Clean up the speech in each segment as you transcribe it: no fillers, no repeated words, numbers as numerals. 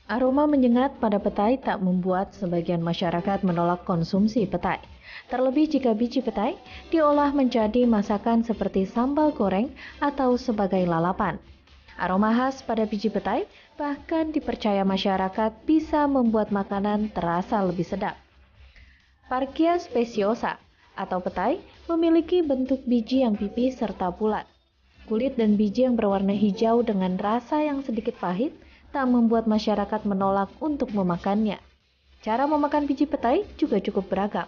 Aroma menyengat pada petai tak membuat sebagian masyarakat menolak konsumsi petai. Terlebih jika biji petai diolah menjadi masakan seperti sambal goreng atau sebagai lalapan. Aroma khas pada biji petai bahkan dipercaya masyarakat bisa membuat makanan terasa lebih sedap. Parkia speciosa atau petai memiliki bentuk biji yang pipih serta bulat. Kulit dan biji yang berwarna hijau dengan rasa yang sedikit pahit tak membuat masyarakat menolak untuk memakannya. Cara memakan biji petai juga cukup beragam.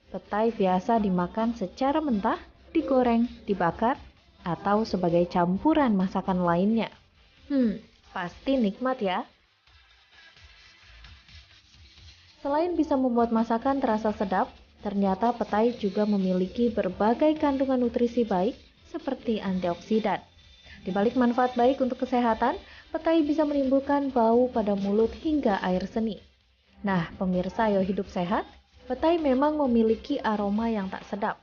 Petai biasa dimakan secara mentah, digoreng, dibakar, atau sebagai campuran masakan lainnya. Pasti nikmat ya. Selain bisa membuat masakan terasa sedap, ternyata petai juga memiliki berbagai kandungan nutrisi baik seperti antioksidan. Di balik manfaat baik untuk kesehatan, petai bisa menimbulkan bau pada mulut hingga air seni. Nah, pemirsa Ayo Hidup Sehat, petai memang memiliki aroma yang tak sedap.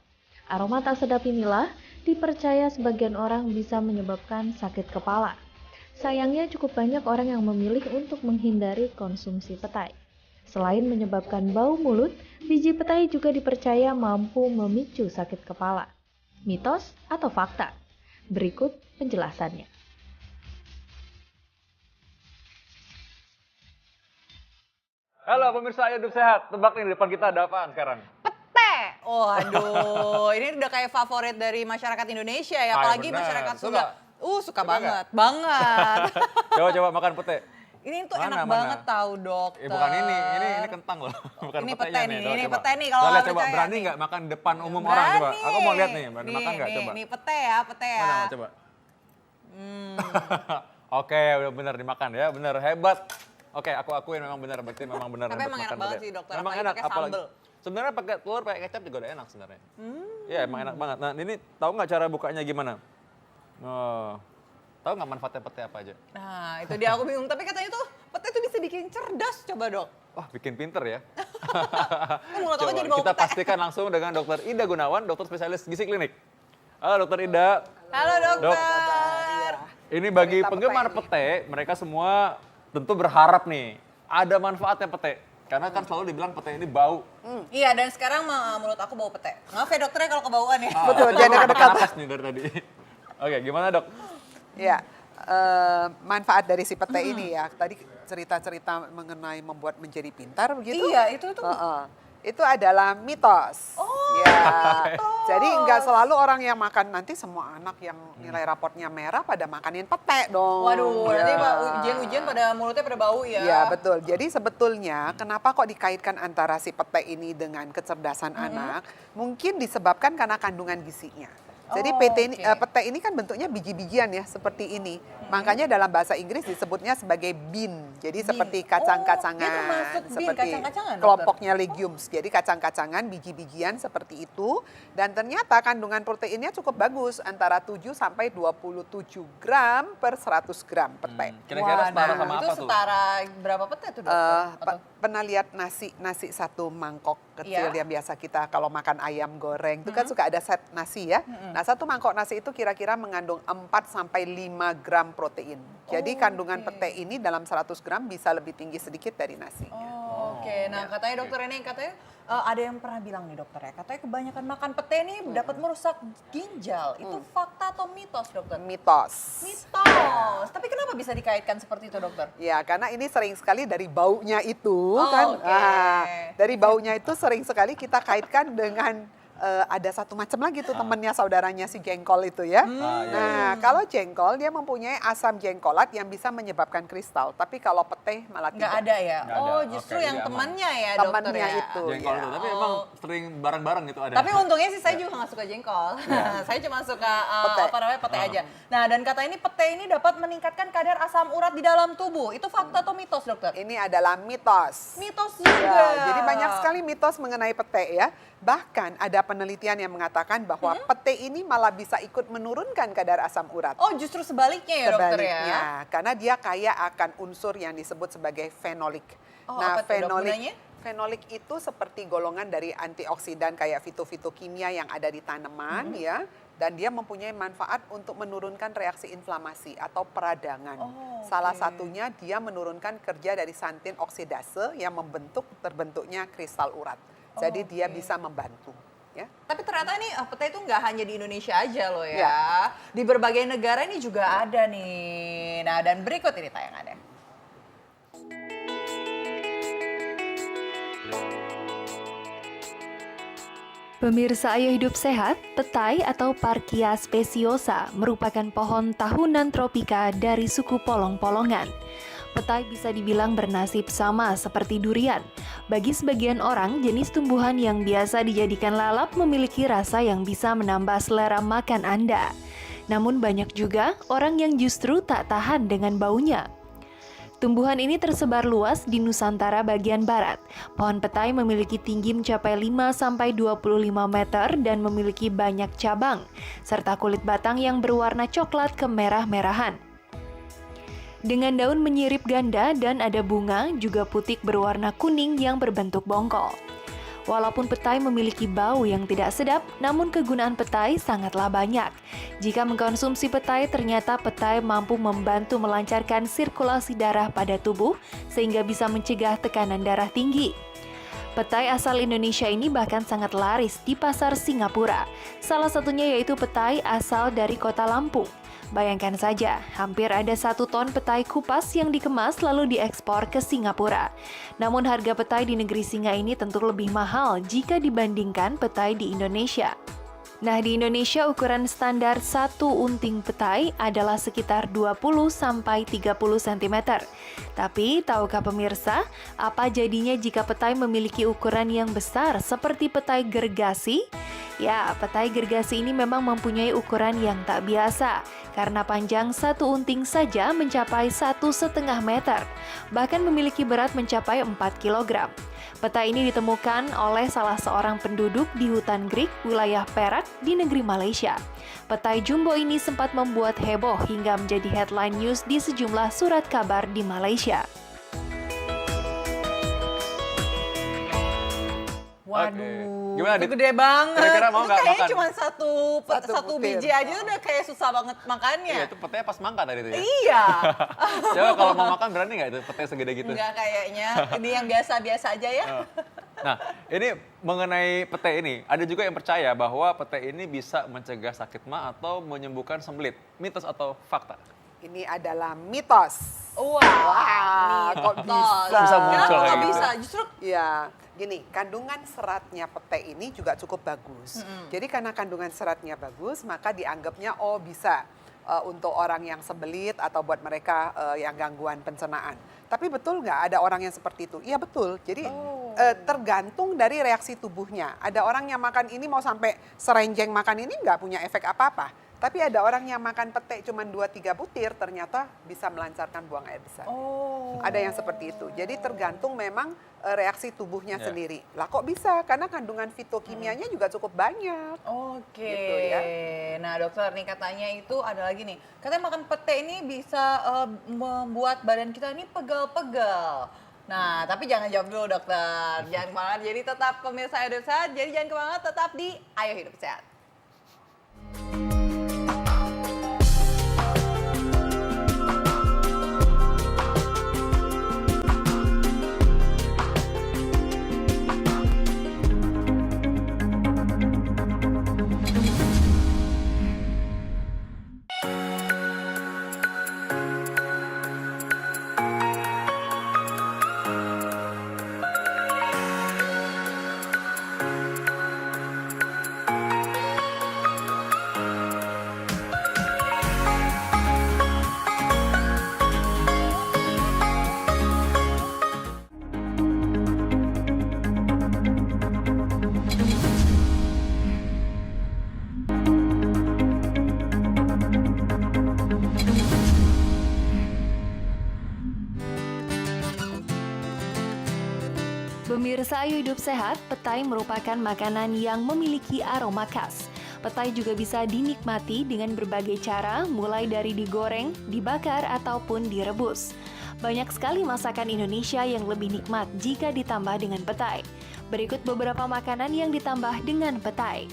Aroma tak sedap inilah dipercaya sebagian orang bisa menyebabkan sakit kepala. Sayangnya cukup banyak orang yang memilih untuk menghindari konsumsi petai. Selain menyebabkan bau mulut, biji petai juga dipercaya mampu memicu sakit kepala. Mitos atau fakta? Berikut penjelasannya. Halo pemirsa Ayo Hidup Sehat, tebak nih di depan kita ada apaan sekarang? Pete. Waduh, ini udah kayak favorit dari masyarakat Indonesia ya, apalagi bener. masyarakat Suka? Sunda. Suka Suka banget, banget. Coba makan pete. Ini tuh Mana, enak mana? banget tahu dokter. Bukan ini kentang loh. Bukan Ini petenya pete nih, Coba, ini coba. pete nih kalau Coba, nggak coba percaya berani nih. nggak makan depan umum orang coba? Aku mau lihat nih, berani makan nggak coba? Nih pete ya. Mana, coba. Oke, udah bener dimakan ya, bener hebat. Oke, aku akuin memang bener, berarti memang bener. Tapi emang enak banget sih dokter, Memang apalagi enak, pakai apalagi. sambel. Sebenarnya pakai telur, pakai kecap juga udah enak sebenarnya. Iya, emang enak banget. Nah, ini tahu nggak cara bukanya gimana? Oh, tahu nggak manfaatnya pete apa aja? Nah, itu dia aku bingung. Tapi katanya tuh pete tuh bisa bikin cerdas, coba dok. Wah, bikin pinter ya. Mulut aku Coba jadi bau kita pete. pastikan langsung dengan Dr. Ida Gunawan, dokter spesialis gizi klinik. Halo Dr. Ida. Halo dokter. Ini bagi Cerita penggemar pete pete, mereka semua tentu berharap nih ada manfaatnya pete. Karena kan selalu dibilang pete ini bau. Iya, dan sekarang mulut aku bau pete. Maaf ya dokternya kalau kebauan ya. Betul, jangan Pakai dekat-dekat. napas nih dari tadi. Oke, gimana dok? Ya, manfaat dari si pete ini ya. Tadi cerita-cerita mengenai membuat menjadi pintar begitu. Iya, itu tuh. Itu adalah mitos. Ya. Jadi nggak selalu orang yang makan, nanti semua anak yang nilai rapotnya merah pada makanin pete dong. Waduh, Ya. nanti Pak ujian-ujian pada mulutnya pada bau ya. Iya betul. Jadi sebetulnya kenapa kok dikaitkan antara si pete ini dengan kecerdasan anak? Mungkin disebabkan karena kandungan gizinya. Jadi Oh, pete ini kan bentuknya biji-bijian ya seperti ini. Makanya dalam bahasa Inggris disebutnya sebagai bean. Jadi seperti kacang-kacangan, dia termasuk bean, seperti kacang-kacangan, dokter? kelompoknya legumes. Jadi kacang-kacangan, biji-bijian seperti itu. Dan ternyata kandungan proteinnya cukup bagus, antara 7 sampai 27 gram per 100 gram pete. Kira-kira setara Nah, sama itu apa tuh? setara berapa pete tuh dokter? Atau- Pernah lihat nasi satu mangkok kecil Iya. yang biasa kita kalau makan ayam goreng itu kan suka ada set nasi ya. Nah, satu mangkok nasi itu kira-kira mengandung 4 sampai 5 gram protein. Jadi kandungan pete ini dalam 100 gram bisa lebih tinggi sedikit dari nasi. Oke, nah katanya dokter ini katanya ada yang pernah bilang nih dokter ya, katanya kebanyakan makan pete ini dapat merusak ginjal. Itu fakta atau mitos dokter? Mitos. Mitos. Tapi kenapa bisa dikaitkan seperti itu dokter? Ya, karena ini sering sekali dari baunya itu Oh, kan. oke. Dari baunya itu sering sekali kita kaitkan dengan ada satu macam lagi tuh temennya saudaranya si jengkol itu ya. Nah, kalau jengkol dia mempunyai asam jengkolat yang bisa menyebabkan kristal, tapi kalau pete malah Nggak tidak. ada ya? Nggak ada. Oh, Oke, justru jadi yang aman. temannya ya dokter Temannya ya? itu. Jengkol ya. tuh, tapi emang sering bareng-bareng gitu ada. Tapi untungnya sih saya juga nggak suka jengkol. Saya cuma suka Pete. pete aja. Nah, dan kata ini pete ini dapat meningkatkan kadar asam urat di dalam tubuh. Itu fakta atau mitos, dokter? Ini adalah mitos. Mitos juga. Ya, jadi banyak sekali mitos mengenai pete ya. Bahkan ada penelitian yang mengatakan bahwa pete ini malah bisa ikut menurunkan kadar asam urat. Oh, justru sebaliknya ya, dokter ya? Sebaliknya, karena dia kaya akan unsur yang disebut sebagai fenolik. Oh, apa tuh, dok, gunanya? Fenolik itu seperti golongan dari antioksidan kayak fitokimia yang ada di tanaman ya. dan dia mempunyai manfaat untuk menurunkan reaksi inflamasi atau peradangan. Oh, Salah oke. satunya dia menurunkan kerja dari santin oksidase yang terbentuknya kristal urat. Jadi dia Oke. bisa membantu. Ya. Tapi ternyata nih petai itu nggak hanya di Indonesia aja loh ya. Ya. Di berbagai negara ini juga ada nih. Nah, dan berikut ini tayangannya. Pemirsa Ayo Hidup Sehat, petai atau Parkia speciosa merupakan pohon tahunan tropika dari suku polong-polongan. Petai bisa dibilang bernasib sama seperti durian. Bagi sebagian orang, jenis tumbuhan yang biasa dijadikan lalap memiliki rasa yang bisa menambah selera makan Anda. Namun banyak juga orang yang justru tak tahan dengan baunya. Tumbuhan ini tersebar luas di Nusantara bagian barat. Pohon petai memiliki tinggi mencapai 5-25 meter dan memiliki banyak cabang, serta kulit batang yang berwarna coklat kemerah-merahan. Dengan daun menyirip ganda dan ada bunga, juga putik berwarna kuning yang berbentuk bongkol. Walaupun petai memiliki bau yang tidak sedap, namun kegunaan petai sangatlah banyak. Jika mengkonsumsi petai, ternyata petai mampu membantu melancarkan sirkulasi darah pada tubuh, sehingga bisa mencegah tekanan darah tinggi. Petai asal Indonesia ini bahkan sangat laris di pasar Singapura. Salah satunya yaitu petai asal dari kota Lampung. Bayangkan saja, hampir ada 1 ton petai kupas yang dikemas lalu diekspor ke Singapura. Namun harga petai di negeri singa ini tentu lebih mahal jika dibandingkan petai di Indonesia. Nah, di Indonesia ukuran standar 1 unting petai adalah sekitar 20-30 cm. Tapi, tahukah pemirsa, apa jadinya jika petai memiliki ukuran yang besar seperti petai gergasi? Ya, petai gergasi ini memang mempunyai ukuran yang tak biasa, karena panjang 1 unting saja mencapai 1,5 meter, bahkan memiliki berat mencapai 4 kg. Petai ini ditemukan oleh salah seorang penduduk di hutan Grik, wilayah Perak, di negeri Malaysia. Petai jumbo ini sempat membuat heboh hingga menjadi headline news di sejumlah surat kabar di Malaysia. Waduh, Gimana, itu Dit? gede banget. Kira-kira mau Itu nggak kayaknya makan? cuma satu Satu butir. biji aja udah kayak susah banget makannya. Iya, itu petainya pas mangga tadi itu ya. Iya. Coba kalau mau makan berani nggak itu petai segede gitu? Enggak kayaknya. Ini yang biasa-biasa aja ya. Nah, ini mengenai petai ini, ada juga yang percaya bahwa petai ini bisa mencegah sakit ma atau menyembuhkan sembelit. Mitos atau fakta? Ini adalah mitos. Wah, kok mitos. bisa? Bisa muncul Kenapa kayak nggak gitu. bisa? Justru Ya, gini, kandungan seratnya petai ini juga cukup bagus. Jadi karena kandungan seratnya bagus, maka dianggapnya bisa untuk orang yang sembelit atau buat mereka yang gangguan pencernaan. Tapi betul nggak ada orang yang seperti itu? Iya betul. Jadi tergantung dari reaksi tubuhnya. Ada orang yang makan ini mau sampai serenjeng makan ini nggak punya efek apa-apa. Tapi ada orang yang makan petai cuma 2-3 butir ternyata bisa melancarkan buang air besar. Ada yang seperti itu. Jadi tergantung memang reaksi tubuhnya Ya. sendiri. Lah kok bisa? Karena kandungan fitokimianya juga cukup banyak. Oke. Gitu ya. Nah, dokter nih katanya itu ada lagi nih. Katanya makan petai ini bisa membuat badan kita ini pegal-pegal. Nah, tapi jangan jawab dulu dokter. Jangan kemana. Jadi tetap pemirsa Ayo Hidup Sehat. Jadi jangan kemana, tetap di Ayo Hidup Sehat. Pemirsa Ayo Hidup Sehat, petai merupakan makanan yang memiliki aroma khas. Petai juga bisa dinikmati dengan berbagai cara, mulai dari digoreng, dibakar, ataupun direbus. Banyak sekali masakan Indonesia yang lebih nikmat jika ditambah dengan petai. Berikut beberapa makanan yang ditambah dengan petai.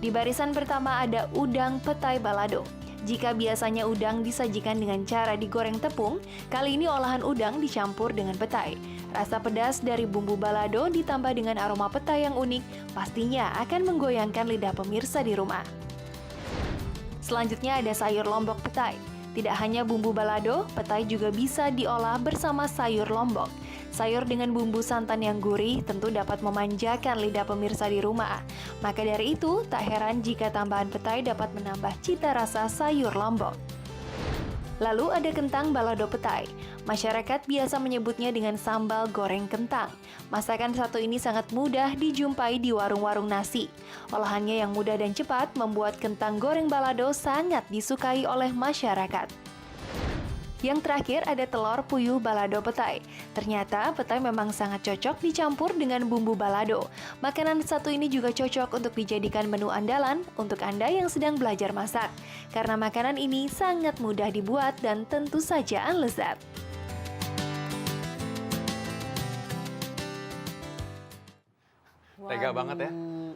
Di barisan pertama ada udang petai balado. Jika biasanya udang disajikan dengan cara digoreng tepung, kali ini olahan udang dicampur dengan petai. Rasa pedas dari bumbu balado ditambah dengan aroma petai yang unik, pastinya akan menggoyangkan lidah pemirsa di rumah. Selanjutnya ada sayur lombok petai. Tidak hanya bumbu balado, petai juga bisa diolah bersama sayur lombok. Sayur dengan bumbu santan yang gurih tentu dapat memanjakan lidah pemirsa di rumah. Maka dari itu, tak heran jika tambahan petai dapat menambah cita rasa sayur lombok. Lalu ada kentang balado petai. Masyarakat biasa menyebutnya dengan sambal goreng kentang. Masakan satu ini sangat mudah dijumpai di warung-warung nasi. Olahannya yang mudah dan cepat membuat kentang goreng balado sangat disukai oleh masyarakat. Yang terakhir ada telur puyuh balado petai. Ternyata petai memang sangat cocok dicampur dengan bumbu balado. Makanan satu ini juga cocok untuk dijadikan menu andalan untuk Anda yang sedang belajar masak. Karena makanan ini sangat mudah dibuat dan tentu saja lezat. Tega banget ya.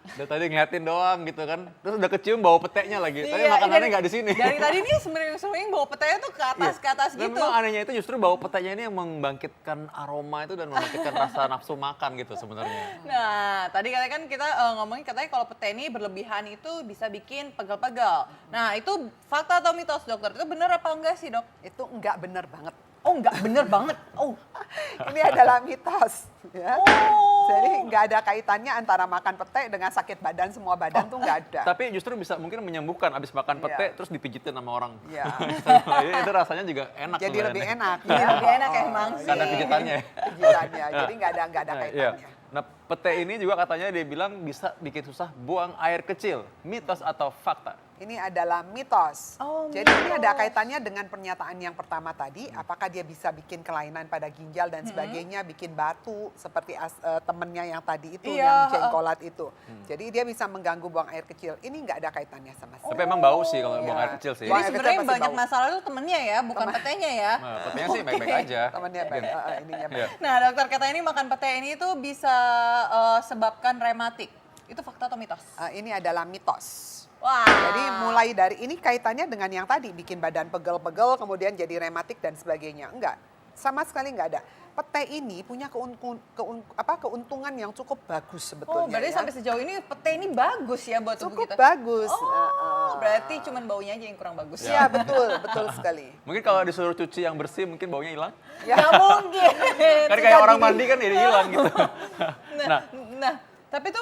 Udah tadi ngeliatin doang gitu kan. Terus udah kecium bau petenya lagi. Tapi Iya, makanannya nggak di sini. Dari tadi nih sering bawa petanya tuh ke atas Dan gitu. memang anehnya itu justru bau petenya ini yang membangkitkan aroma itu dan membangkitkan rasa nafsu makan gitu sebenarnya. Nah, tadi katanya kan kita ngomongin katanya kalau pete ini berlebihan itu bisa bikin pegal-pegal. Nah, itu fakta atau mitos, dokter? Itu benar apa enggak sih, dok? Itu enggak benar banget. Oh, enggak bener banget. Oh. Ini adalah mitos. Ya. Oh. Jadi nggak ada kaitannya antara makan pete dengan sakit badan, semua badan tuh nggak ada. Tapi justru bisa mungkin menyembuhkan abis makan pete terus dipijitin sama orang. Iya. Itu rasanya juga enak. Jadi lebih enak. Iya, lebih enak emang sih. Karena pijitannya. Pijitannya, jadi nggak ada kaitannya. Iya. Nah, pete ini juga katanya dia bilang bisa bikin susah buang air kecil. Mitos atau fakta? Ini adalah mitos. Oh, Jadi ini mitos. ada kaitannya dengan pernyataan yang pertama tadi, apakah dia bisa bikin kelainan pada ginjal dan sebagainya, bikin batu seperti temennya yang tadi itu, Iya, yang jengkolat itu. Jadi dia bisa mengganggu buang air kecil. Ini nggak ada kaitannya sama sekali. Tapi emang bau sih kalau buang Iya. air kecil sih. Jadi Buang air sebenarnya kecil pasti banyak bau. masalah itu temennya ya, bukan petenya ya. Nah, petenya sih baik-baik aja. Temennya baik, ininya baik. Iya. Nah, dokter katanya ini makan pete ini tuh bisa sebabkan rematik. Itu fakta atau mitos? Ini adalah mitos. Wah. Jadi mulai dari ini kaitannya dengan yang tadi, bikin badan pegel-pegel, kemudian jadi rematik dan sebagainya. Enggak, sama sekali enggak ada. Pete ini punya keuntungan yang cukup bagus sebetulnya. Oh, berarti ya. sampai sejauh ini pete ini bagus ya buat tubuh Cukup kita? bagus. Oh, berarti cuman baunya aja yang kurang bagus. Iya, betul sekali. Mungkin kalau disuruh cuci yang bersih mungkin baunya hilang. Nggak mungkin. Kan kayak orang mandi kan jadi hilang gitu. Nah, tapi tuh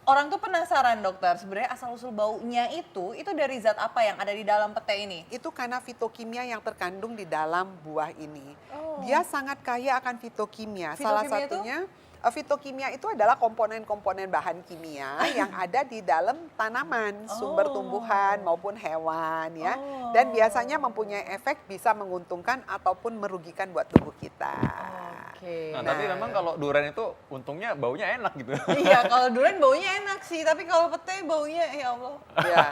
orang tuh penasaran, dokter, sebenarnya asal-usul baunya itu dari zat apa yang ada di dalam pete ini? Itu karena fitokimia yang terkandung di dalam buah ini. Oh. Dia sangat kaya akan fitokimia. Salah Fitokimia itu? satunya fitokimia itu adalah komponen-komponen bahan kimia yang ada di dalam tanaman, sumber tumbuhan maupun hewan ya. Oh. Dan biasanya mempunyai efek bisa menguntungkan ataupun merugikan buat tubuh kita. Oke. Nah, tapi memang kalau durian itu untungnya baunya enak gitu. Iya, kalau durian baunya enak sih, tapi kalau pete baunya ya Allah. Ya.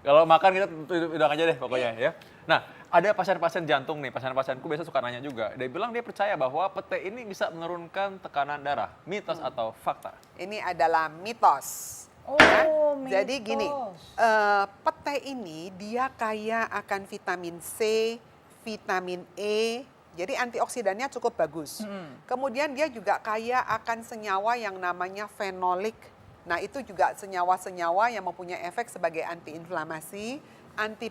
Kalau makan kita udah aja deh pokoknya ya. Nah, ada pasien-pasien jantung nih, pasien-pasienku biasa suka nanya juga. Dia bilang dia percaya bahwa pete ini bisa menurunkan tekanan darah. Mitos atau fakta? Ini adalah mitos. Oh, Jadi gini, mitos. pete ini dia kaya akan vitamin C, vitamin E, jadi antioksidannya cukup bagus. Kemudian dia juga kaya akan senyawa yang namanya fenolik. Nah, itu juga senyawa-senyawa yang mempunyai efek sebagai antiinflamasi, anti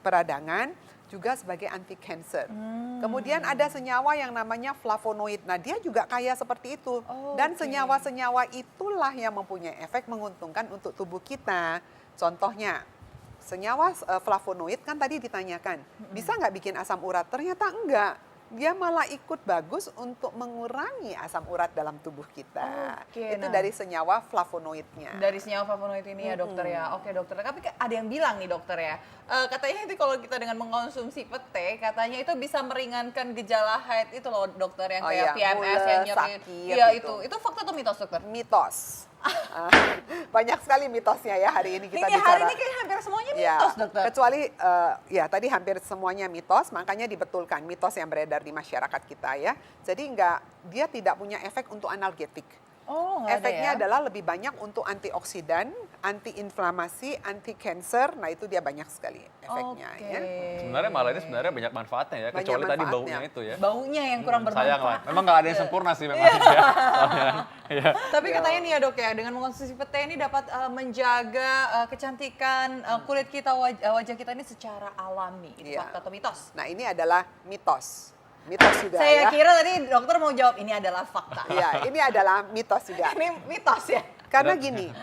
peradangan, juga sebagai anti cancer. Kemudian ada senyawa yang namanya flavonoid. Nah, dia juga kaya seperti itu. Dan oke. senyawa-senyawa itulah yang mempunyai efek menguntungkan untuk tubuh kita. Contohnya, senyawa flavonoid kan tadi ditanyakan, bisa nggak bikin asam urat? Ternyata enggak. Dia malah ikut bagus untuk mengurangi asam urat dalam tubuh kita. Oke, Itu nah. dari senyawa flavonoidnya. Dari senyawa flavonoid ini ya dokter ya. Oke dokter, tapi ada yang bilang nih dokter ya, katanya itu kalau kita dengan mengkonsumsi pete, katanya itu bisa meringankan gejala haid itu loh dokter, yang Oh kayak iya, PMS, mules, yang nyeri. sakit Iya gitu. itu fakta atau mitos dokter? Mitos. Banyak sekali mitosnya ya hari ini kita Ini bicara. hari ini kayak hampir semuanya mitos dokter. Kecuali ya tadi hampir semuanya mitos, makanya dibetulkan mitos yang beredar di masyarakat kita ya. Jadi dia tidak punya efek untuk analgetik. Oh, nggak ada Efeknya ya? adalah lebih banyak untuk antioksidan, anti-inflamasi, anti-cancer. Nah itu dia banyak sekali efeknya Oke. ya. Sebenarnya malah ini sebenarnya banyak manfaatnya ya, Banyak kecuali tadi manfaatnya. baunya itu ya. Baunya yang kurang bermanfaat. Sayang lah, memang nggak ada yang sempurna sih memang. ya. Soalnya, ya. Tapi katanya nih ya dok ya, dengan mengkonsumsi pete ini dapat menjaga kecantikan kulit kita, wajah kita ini secara alami. Itu Iya. fakta atau mitos? Nah ini adalah mitos. Mitos juga Saya ya. kira tadi dokter mau jawab ini adalah fakta. Iya, ini adalah mitos juga. Ini mitos ya? Karena gini,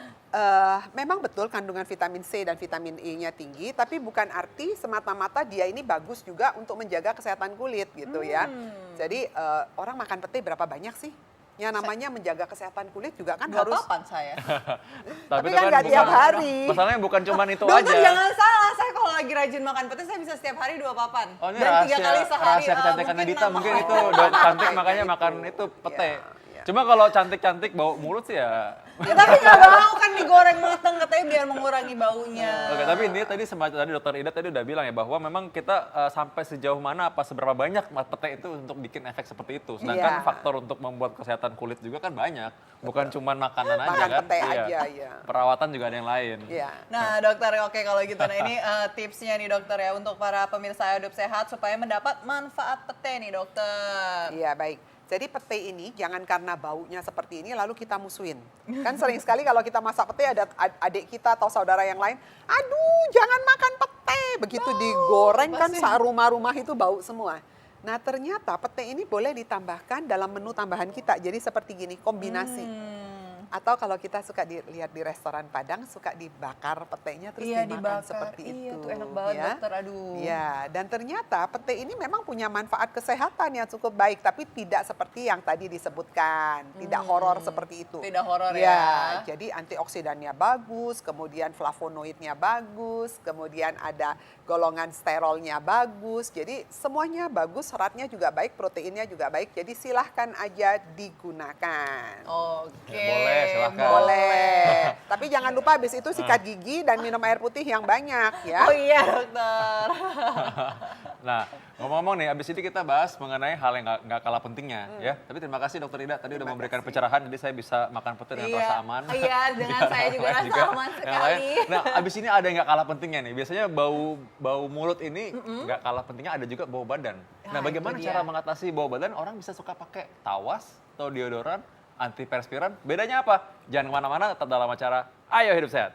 memang betul kandungan vitamin C dan vitamin E-nya tinggi, tapi bukan arti semata-mata dia ini bagus juga untuk menjaga kesehatan kulit gitu ya. Jadi orang makan pete berapa banyak sih? Ya namanya menjaga kesehatan kulit juga kan Dua harus. papan saya. Tapi itu kan nggak tiap hari. Masalahnya bukan cuma itu Dokter aja. jangan salah, saya kalau lagi rajin makan pete saya bisa setiap hari 2 papan. Oh ini Dan 3 rahasia, kali sehari. rahasia kecantikannya Dita enam mungkin kali. itu dok cantik Kayak makanya gitu. makan itu pete. Iya. Cuma kalau cantik-cantik bau mulut sih ya. Ya, tapi nggak bau kan digoreng mateng katanya biar mengurangi baunya. Oke, tapi ini tadi semacam tadi dokter Ida tadi udah bilang ya bahwa memang kita sampai sejauh mana apa seberapa banyak pete itu untuk bikin efek seperti itu. Sedangkan Iya. faktor untuk membuat kesehatan kulit juga kan banyak. Bukan cuma makanan aja Makan kan. pete Iya. aja ya. Perawatan juga ada yang lain. Iya. Nah dokter, oke kalau gitu. Nah ini tipsnya nih dokter ya untuk para pemirsa Hidup Sehat supaya mendapat manfaat pete nih dokter. Iya baik. Jadi pete ini jangan karena baunya seperti ini lalu kita musuhin. Kan sering sekali kalau kita masak pete ada adik kita atau saudara yang lain, aduh jangan makan pete. Begitu digoreng kan pasti. rumah-rumah itu bau semua. Nah ternyata pete ini boleh ditambahkan dalam menu tambahan kita. Jadi seperti gini, kombinasi. Atau kalau kita suka lihat di restoran Padang suka dibakar petenya terus Iya dimakan dibakar. seperti Iya itu. tuh enak banget ya. dokter, aduh. Ya, dan ternyata pete ini memang punya manfaat kesehatan yang cukup baik, tapi tidak seperti yang tadi disebutkan, tidak horor seperti itu. Tidak horor ya. Jadi antioksidannya bagus, kemudian flavonoidnya bagus, kemudian ada golongan sterolnya bagus, jadi semuanya bagus, seratnya juga baik, proteinnya juga baik, jadi silahkan aja digunakan. Oke. Ya, boleh, silakan. Boleh. Tapi jangan lupa habis itu sikat gigi dan minum air putih yang banyak ya. Oh iya dokter. Nah, ngomong-ngomong nih, abis ini kita bahas mengenai hal yang nggak kalah pentingnya ya. Tapi terima kasih dokter Ida tadi udah memberikan pencerahan, jadi saya bisa makan pete dengan rasa aman. Iya, dengan Di saya antara juga lain rasa aman yang sekali. lain. Nah, abis ini ada yang nggak kalah pentingnya nih. Biasanya bau mulut ini nggak kalah pentingnya, ada juga bau badan. Nah, Ah, bagaimana itu dia. cara mengatasi bau badan? Orang bisa suka pakai tawas atau deodoran, antiperspiran. Bedanya apa? Jangan kemana-mana, tetap dalam acara Ayo Hidup Sehat.